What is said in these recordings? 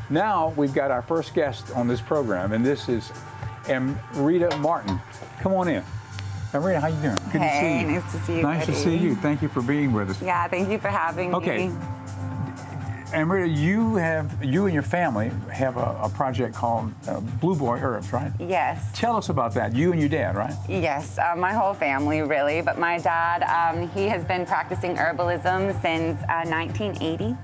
now we've got our first guest on this program, and this is Amrita Martin. Come on in. Amrita, how you doing? Good to see you. Nice to see you. Nice to see you. Thank you for being with us. Yeah, thank you for having me. Okay. Amrita, you and your family have a project called Blue Boy Herbs, right? Yes. Tell us about that. You and your dad, right? Yes, my whole family really, but my dad, he has been practicing herbalism since 1980,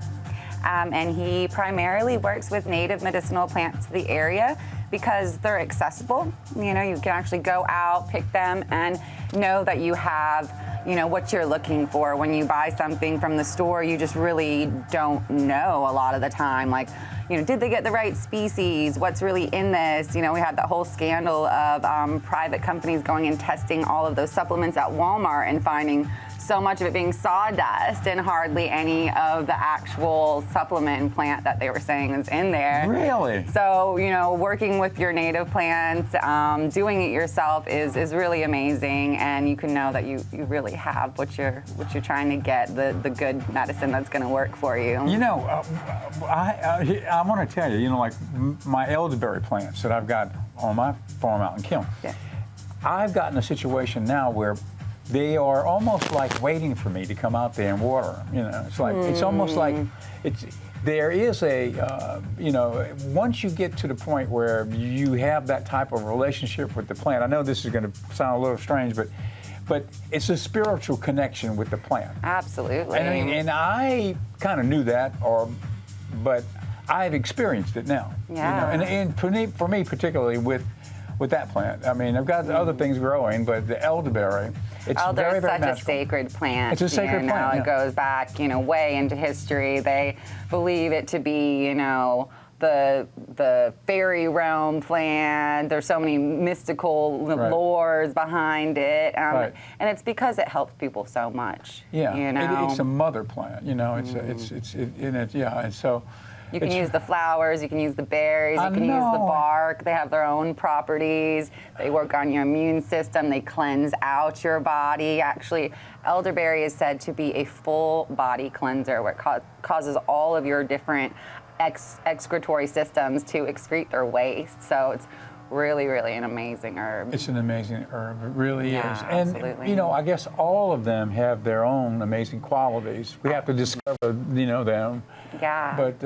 and he primarily works with native medicinal plants to the area because they're accessible. You know, you can actually go out, pick them, and know that you have, you know, what you're looking for. When you buy something from the store, you just really don't know a lot of the time. Like, you know, did they get the right species? What's really in this? You know, we had that whole scandal of private companies going and testing all of those supplements at Walmart and finding so much of it being sawdust and hardly any of the actual supplement and plant that they were saying is in there. Really? So, you know, working with your native plants, doing it yourself is really amazing, and you can know that you really have what you're trying to get, the good medicine that's going to work for you. You know, I want to tell you, you know, like my elderberry plants that I've got on my farm out in Kiln. Yeah. I've gotten a situation now where they are almost like waiting for me to come out there and water them. You know, it's like it's almost like there is a you know, once you get to the point where you have that type of relationship with the plant. I know this is going to sound a little strange, but it's a spiritual connection with the plant. Absolutely. And I kind of knew that, but I've experienced it now. Yeah. You know, and for me particularly with that plant. I mean, I've got other things growing, but the elderberry, it's very, very such natural. a sacred plant. It's a sacred plant. It goes back, you know, way into history. They believe it to be, you know, the fairy realm plant. There's so many mystical lores behind it, and it's because it helps people so much. Yeah, you know? It's a mother plant. You know, and so. You can use the flowers, you can use the berries, you can use the bark. They have their own properties. They work on your immune system. They cleanse out your body. Actually, elderberry is said to be a full body cleanser where it causes all of your different excretory systems to excrete their waste. So it's really, really an amazing herb. It's an amazing herb. It really is. And, absolutely. you know, I guess all of them have their own amazing qualities. We have to discover, you know, them. Yeah. But,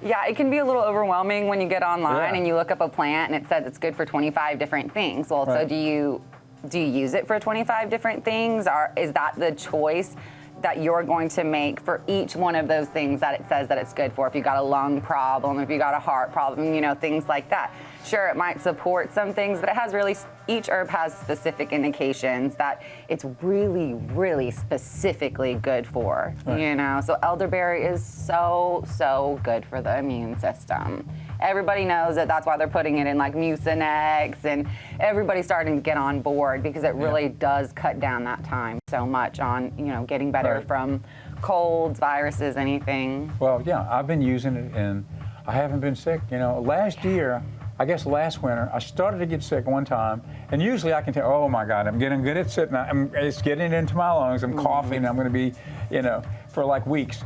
yeah, it can be a little overwhelming when you get online and you look up a plant and it says it's good for 25 different things. Well, so do you use it for 25 different things? Or is that the choice that you're going to make for each one of those things that it says that it's good for? If you got a lung problem, if you got a heart problem, you know, things like that. Sure, it might support some things, but it has really, each herb has specific indications that it's really, really specifically good for, you know? So elderberry is so good for the immune system. Everybody knows it. That's why they're putting it in like Mucinex, and everybody's starting to get on board because it really does cut down that time so much on, you know, getting better from colds, viruses, anything. Well, yeah, I've been using it and I haven't been sick. You know, last year, I guess last winter, I started to get sick one time, and usually I can tell, oh my God, I'm getting good at sitting. It's getting into my lungs. I'm coughing. I'm going to be, you know, for like weeks.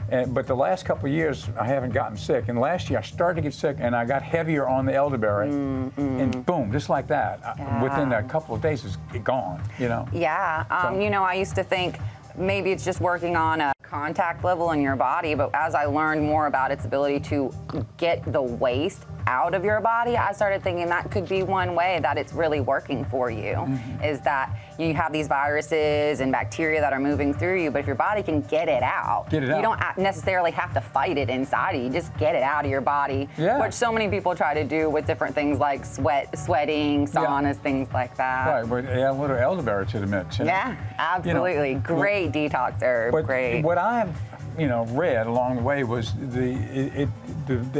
But the last couple of years, I haven't gotten sick. And last year, I started to get sick, and I got heavier on the elderberry. And boom, just like that, within a couple of days, it's gone, you know? Yeah. You know, I used to think maybe it's just working on a contact level in your body, but as I learned more about its ability to get the waste out of your body, I started thinking that could be one way that it's really working for you, is that you have these viruses and bacteria that are moving through you, but if your body can get it out, you don't necessarily have to fight it inside of you, just get it out of your body, which so many people try to do with different things like sweating, saunas, things like that. Right, but add a little elderberry to the mix. You know? Yeah, absolutely. You know, great detox herb, great. What I've, you know, read along the way was the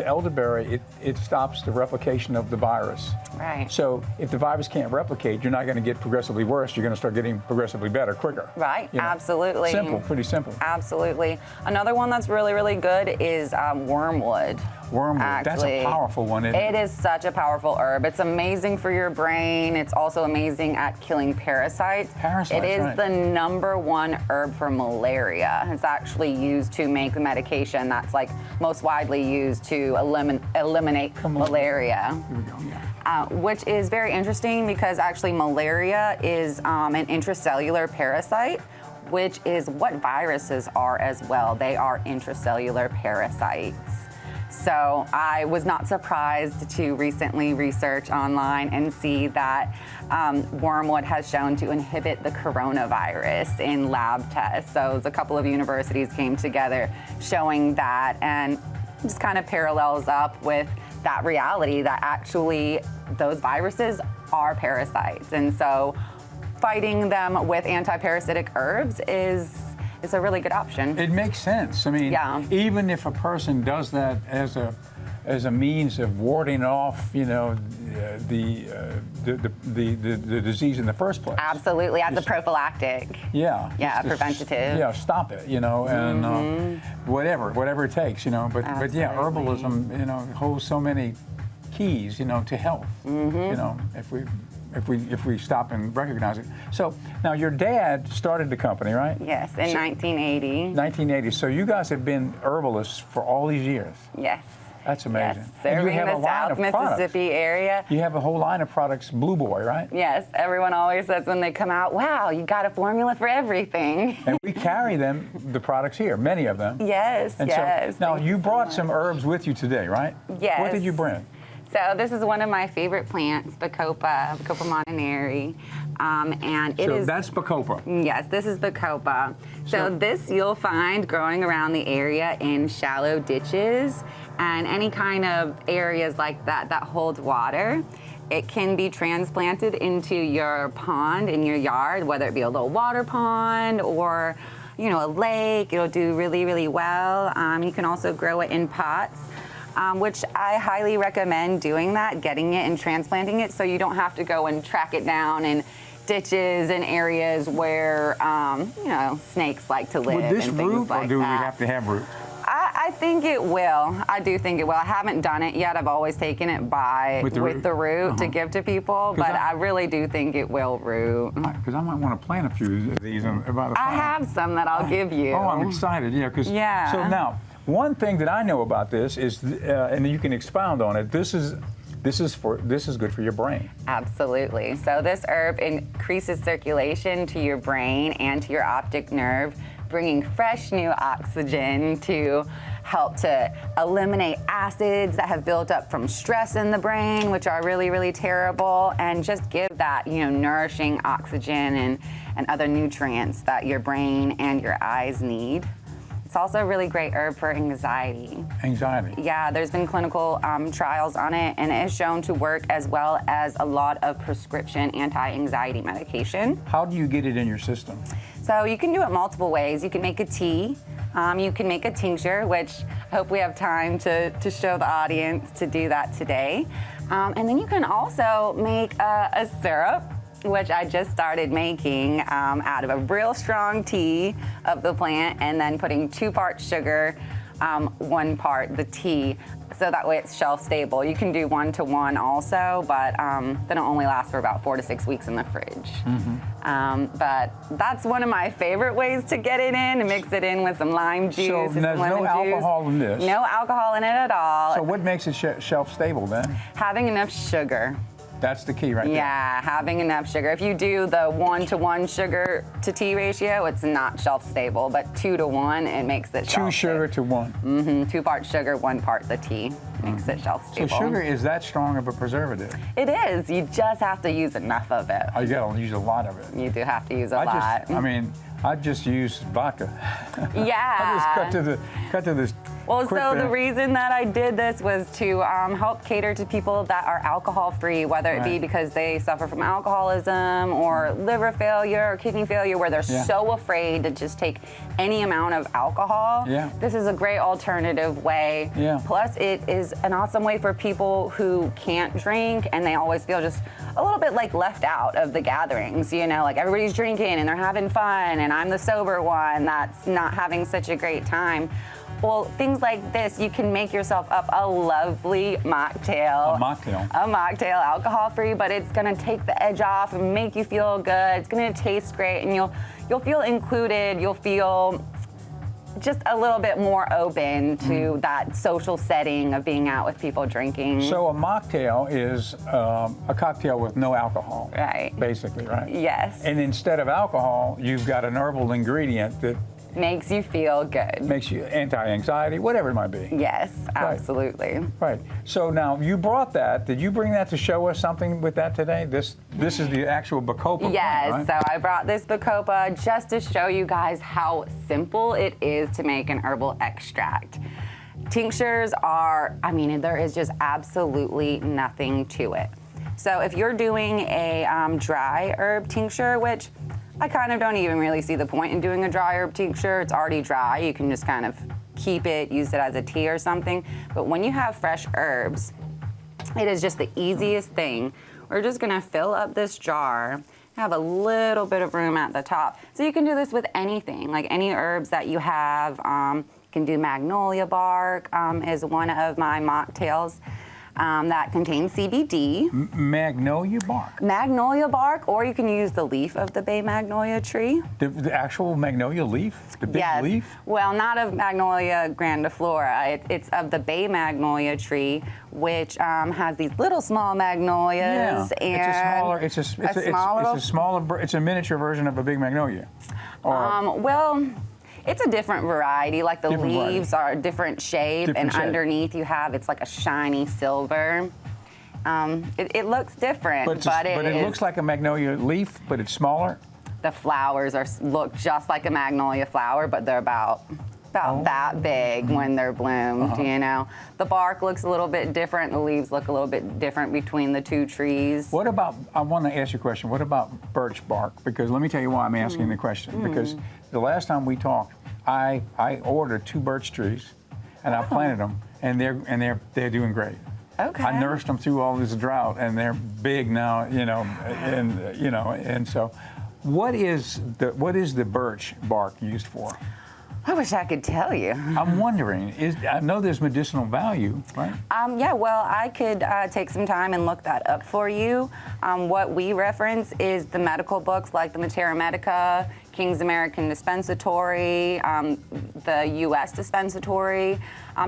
elderberry, it stops the replication of the virus. Right. So if the virus can't replicate, you're not going to get progressively worse. You're going to start getting progressively better quicker. Right. You know? Absolutely. Simple, pretty simple. Absolutely. Another one that's really, really good is wormwood. Wormwood. Actually, that's a powerful one, isn't it? It is such a powerful herb. It's amazing for your brain. It's also amazing at killing parasites. Parasites, It is right. the #1 herb for malaria. It's actually used to make the medication that's like most widely used to eliminate malaria. Here we go, yeah. Which is very interesting because actually malaria is an intracellular parasite, which is what viruses are as well. They are intracellular parasites. So I was not surprised to recently research online and see that wormwood has shown to inhibit the coronavirus in lab tests. So a couple of universities came together showing that, and just kind of parallels up with that reality that actually those viruses are parasites. And so fighting them with anti-parasitic herbs is a really good option. It makes sense. I mean, Yeah. even if a person does that as a means of warding off, you know, the disease in the first place. Absolutely, as a prophylactic. Yeah. Yeah, just to preventative. Yeah, stop it, you know, and whatever it takes, you know. But yeah, Absolutely. herbalism, you know, holds so many keys, you know, to health. You know, if we stop and recognize it. So now your dad started the company, right? Yes, in 1980. 1980. So you guys have been herbalists for all these years. Yes. That's amazing. Yes, And you serving have a the line South of products. Mississippi area. You have a whole line of products, Blue Boy, right? Yes, everyone always says when they come out, wow, you got a formula for everything. And we carry the products here, many of them. Yes, And yes. so now thank you so brought much. some herbs with you today, right? Yes. What did you bring? So this is one of my favorite plants, Bacopa montanari, and it So is. that's Bacopa. Yes, this is Bacopa. So So- this you'll find growing around the area in shallow ditches and any kind of areas like that that hold water. It can be transplanted into your pond in your yard, whether it be a little water pond or, you know, a lake. It'll do really, really well. You can also grow it in pots. Which I highly recommend doing that, getting it and transplanting it so you don't have to go and track it down in ditches and areas where, you know, snakes like to live. Would this and things root, like or do we that. have to have root? I think it will. I do think it will. I haven't done it yet. I've always taken it With the root? to give to people, but I really do think it will root. Because I might want to plant a few of these about the I farm. have some that I'll give you. Oh, I'm excited, yeah. Yeah. So now, one thing that I know about this is, and you can expound on it. This is good for your brain. Absolutely. So this herb increases circulation to your brain and to your optic nerve, bringing fresh new oxygen to help to eliminate acids that have built up from stress in the brain, which are really, really terrible, and just give that, you know, nourishing oxygen and other nutrients that your brain and your eyes need. It's also a really great herb for anxiety. Anxiety. Yeah, there's been clinical trials on it, and it is shown to work as well as a lot of prescription anti-anxiety medication. How do you get it in your system? So you can do it multiple ways. You can make a tea. You can make a tincture, which I hope we have time to show the audience to do that today. And then you can also make a syrup, which I just started making out of a real strong tea of the plant, and then putting 2 parts sugar, 1 part the tea, so that way it's shelf stable. You can do 1-to-1 also, but then it'll only last for about 4 to 6 weeks in the fridge. But that's one of my favorite ways to get it in, to mix it in with some lime juice So or some there's lemon no juice. alcohol in this? No alcohol in it at all. So what makes it shelf stable then? Having enough sugar. That's the key right there. Yeah, having enough sugar. If you do the 1-to-1 sugar to tea ratio, it's not shelf stable, but 2-to-1, it makes it 2 sugar to 1. 2 parts sugar, 1 part the tea makes it shelf So stable. sugar is that strong of a preservative? It is. You just have to use enough of it. Oh, you gotta use a lot of it. You do have to use a lot. I just use vodka. Yeah. I just cut to this. Well, quick so the thing. reason that I did this was to help cater to people that are alcohol-free, whether it be Right. because they suffer from alcoholism or liver failure or kidney failure, where they're Yeah. so afraid to just take any amount of alcohol. Yeah. This is a great alternative way. Yeah. Plus, it is an awesome way for people who can't drink and they always feel just a little bit like left out of the gatherings. You know, like everybody's drinking and they're having fun, and I'm the sober one that's not having such a great time. Well, things like this, you can make yourself up a lovely mocktail. A mocktail. A mocktail, alcohol-free, but it's gonna take the edge off and make you feel good. It's gonna taste great, and you'll feel included. You'll feel just a little bit more open to that social setting of being out with people drinking. So a mocktail is a cocktail with no alcohol. Right. Basically, right? Yes. And instead of alcohol, you've got an herbal ingredient that Makes you feel good. makes you anti-anxiety, whatever it might be. Yes, absolutely. Right. So now you brought that. Did you bring that to show us something with that today? This is the actual Bacopa Yes, plant, right? so I brought this Bacopa just to show you guys how simple it is to make an herbal extract. Tinctures are, I mean, there is just absolutely nothing to it. So if you're doing a dry herb tincture, which I kind of don't even really see the point in doing a dry herb tincture. It's already dry. You can just kind of keep it, use it as a tea or something. But when you have fresh herbs, it is just the easiest thing. We're just gonna fill up this jar, have a little bit of room at the top. So you can do this with anything, like any herbs that you have. You can do magnolia bark is one of my mocktails. That contains CBD. Magnolia bark. Magnolia bark, or you can use the leaf of the bay magnolia tree. The actual magnolia leaf? The big Yes. leaf? Well, not of Magnolia grandiflora. It's of the bay magnolia tree, which has these little small magnolias and it's a smaller, it's a miniature version of a big magnolia. Or well, it's a different variety. Like the Different leaves are a different shape, Different and shape. underneath you have it's like a shiny silver. It looks different, but it it is- looks like a magnolia leaf, but it's smaller. The flowers look just like a magnolia flower, but they're about that big when they're bloomed, you know. The bark looks a little bit different. The leaves look a little bit different between the two trees. What about, I want to ask you a question, what about birch bark? Because let me tell you why I'm asking the question. Because the last time we talked, I ordered 2 birch trees and I planted them, and they're doing great. Okay. I nursed them through all this drought, and they're big now, you know, and so what is the birch bark used for? I wish I could tell you. I'm wondering, I know there's medicinal value, right? Yeah, well, I could take some time and look that up for you. What we reference is the medical books like the Matera Medica, King's American Dispensatory, the U.S. Dispensatory,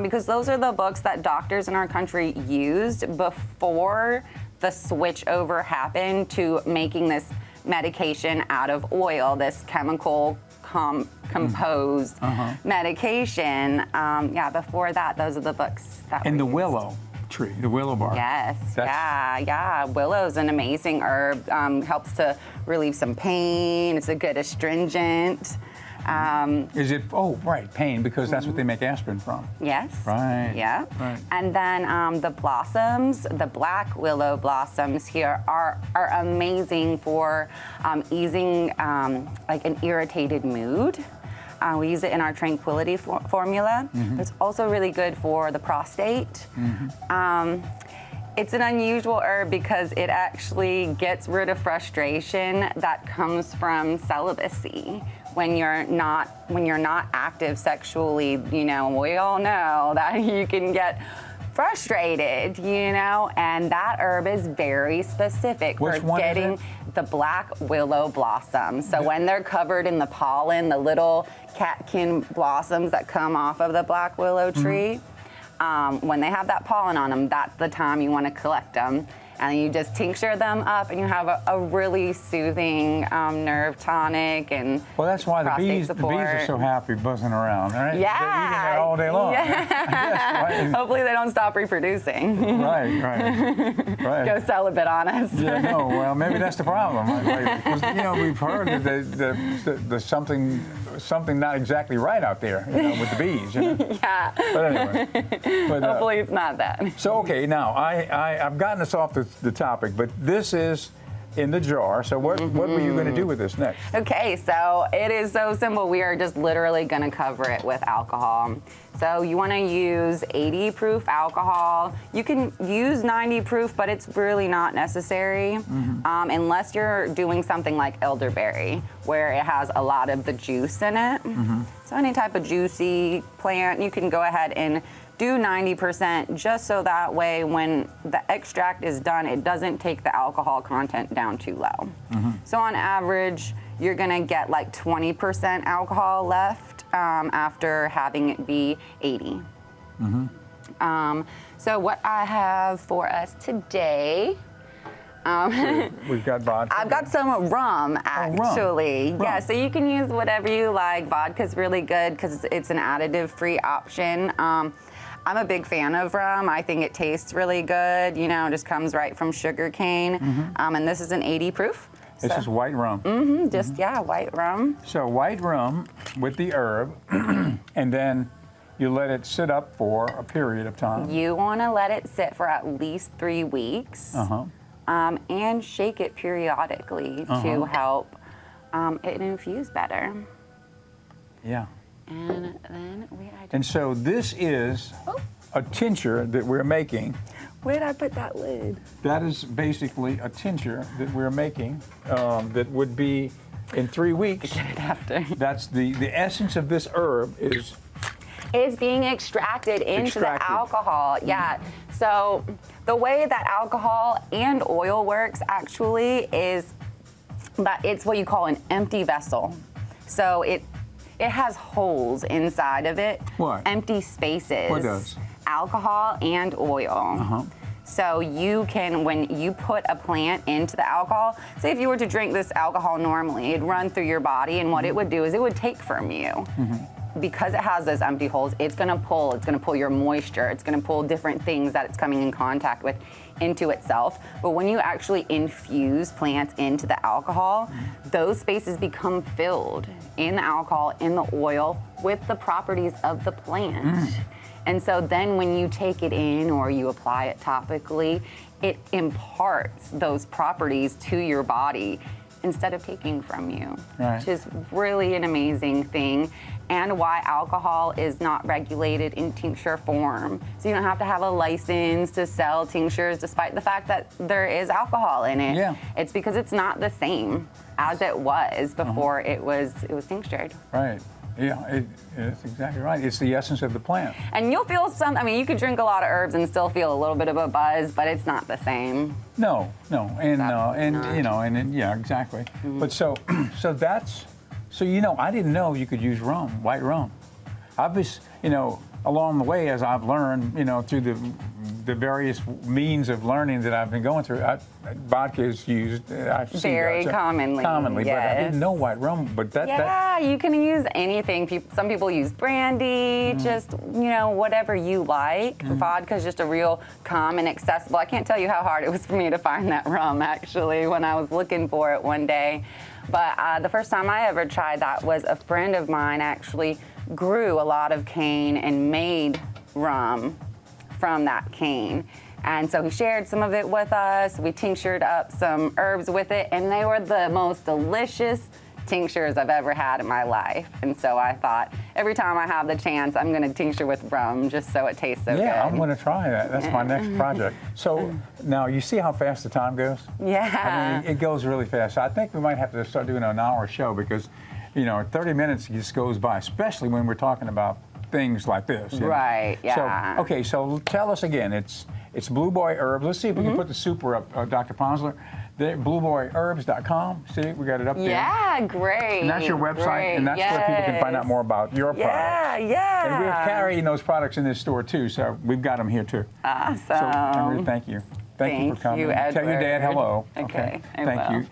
because those are the books that doctors in our country used before the switch over happened to making this medication out of oil, this chemical composed medication. Yeah, before that, those are the books that And were the used. willow tree, the willow bark. Yes, yeah. Willow's an amazing herb. Helps to relieve some pain. It's a good astringent. Is it, oh, right, pain, because that's what they make aspirin from. Yes. Right. Yeah. Right. And then the blossoms, the black willow blossoms here are amazing for easing like an irritated mood. We use it in our tranquility formula. It's also really good for the prostate. It's an unusual herb because it actually gets rid of frustration that comes from celibacy. When you're not active sexually, you know, we all know that you can get frustrated, you know, and that herb is very specific Which for one is getting it? the black willow blossoms. So when they're covered in the pollen, the little catkin blossoms that come off of the black willow tree, when they have that pollen on them, that's the time you want to collect them. And you just tincture them up, and you have a really soothing nerve tonic and Well, that's why the prostate bees support. are so happy buzzing around, right? Yeah. They're eating it all day long. Yeah. Yes, Hopefully they don't stop reproducing. right. Go celibate on us. Yeah, no, well, maybe that's the problem. Because, you know, we've heard that there's something not exactly right out there, you know, with the bees, you know? Yeah. But anyway. Hopefully it's not that. So, okay, now, I've gotten us off the topic, but this is in the jar. So what were you going to do with this next? Okay, so it is so simple. We are just literally going to cover it with alcohol. So you want to use 80 proof alcohol. You can use 90 proof, but it's really not necessary unless you're doing something like elderberry, where it has a lot of the juice in it. So any type of juicy plant, you can go ahead and do 90%, just so that way when the extract is done, it doesn't take the alcohol content down too low. So on average, you're gonna get like 20% alcohol left after having it be 80. So what I have for us today, We've got vodka. I've got some rum, actually. Rum. Yeah, so you can use whatever you like. Vodka's really good because it's an additive-free option. I'm a big fan of rum. I think it tastes really good. You know, just comes right from sugar cane. And this is an 80 proof. This is white rum. Yeah, white rum. So white rum with the herb, and then you let it sit up for a period of time. You want to let it sit for at least 3 weeks. And shake it periodically to help it infuse better. Yeah. And then And so this is a tincture that we're making. where did I put that lid? That is basically a tincture that we're making that would be in 3 weeks. Get it after. That's the essence of this herb is It's being extracted into the alcohol. Yeah. So the way that alcohol and oil works actually is that it's what you call an empty vessel. So it has holes inside of it. What? Empty spaces. What does? Alcohol and oil. So you can, when you put a plant into the alcohol, say if you were to drink this alcohol normally, it'd run through your body, and what it would do is it would take from you. Because it has those empty holes, it's gonna pull your moisture, it's gonna pull different things that it's coming in contact with into itself. But when you actually infuse plants into the alcohol, those spaces become filled in the alcohol, in the oil, with the properties of the plant. And so then when you take it in or you apply it topically, it imparts those properties to your body instead of taking from you, which is really an amazing thing, and why alcohol is not regulated in tincture form. So you don't have to have a license to sell tinctures, despite the fact that there is alcohol in it. Yeah. It's because it's not the same as it was before it was tinctured. right. Yeah, it's exactly right. It's the essence of the plant. And you'll feel you could drink a lot of herbs and still feel a little bit of a buzz, but it's not the same. No, and Absolutely you not. know, yeah, exactly. But so you know, I didn't know you could use rum, white rum. I've just, you know, along the way as I've learned, you know, through the various means of learning that I've been going through, vodka is used. I've seen Very that, commonly, but I yes. didn't know white rum. But Yeah, you can use anything. Some people use brandy, just, you know, whatever you like. Vodka is just a real calm and accessible. I can't tell you how hard it was for me to find that rum, actually, when I was looking for it one day. But the first time I ever tried that was a friend of mine actually grew a lot of cane and made rum from that cane. And so he shared some of it with us. We tinctured up some herbs with it, and they were the most delicious tinctures I've ever had in my life. And so I thought, every time I have the chance, I'm gonna tincture with rum just so it tastes so good. Yeah, I'm gonna try that. That's my next project. So now you see how fast the time goes? Yeah. I mean, it goes really fast. I think we might have to start doing an hour show because, you know, 30 minutes just goes by, especially when we're talking about things like this. You know? Right, yeah. So, okay, so tell us again. It's Blue Boy Herbs. Let's see if we can put the super up, Dr. Ponsler. BlueBoyHerbs.com. See, we got it up there. Yeah, great. And that's your website, great. and that's where people can find out more about your products. Yeah. And we're carrying those products in this store too, so we've got them here too. Awesome. So, Amrita, thank you. Thank you for coming. Thank you, Tell your dad Edward. hello. Okay, I Thank will. you.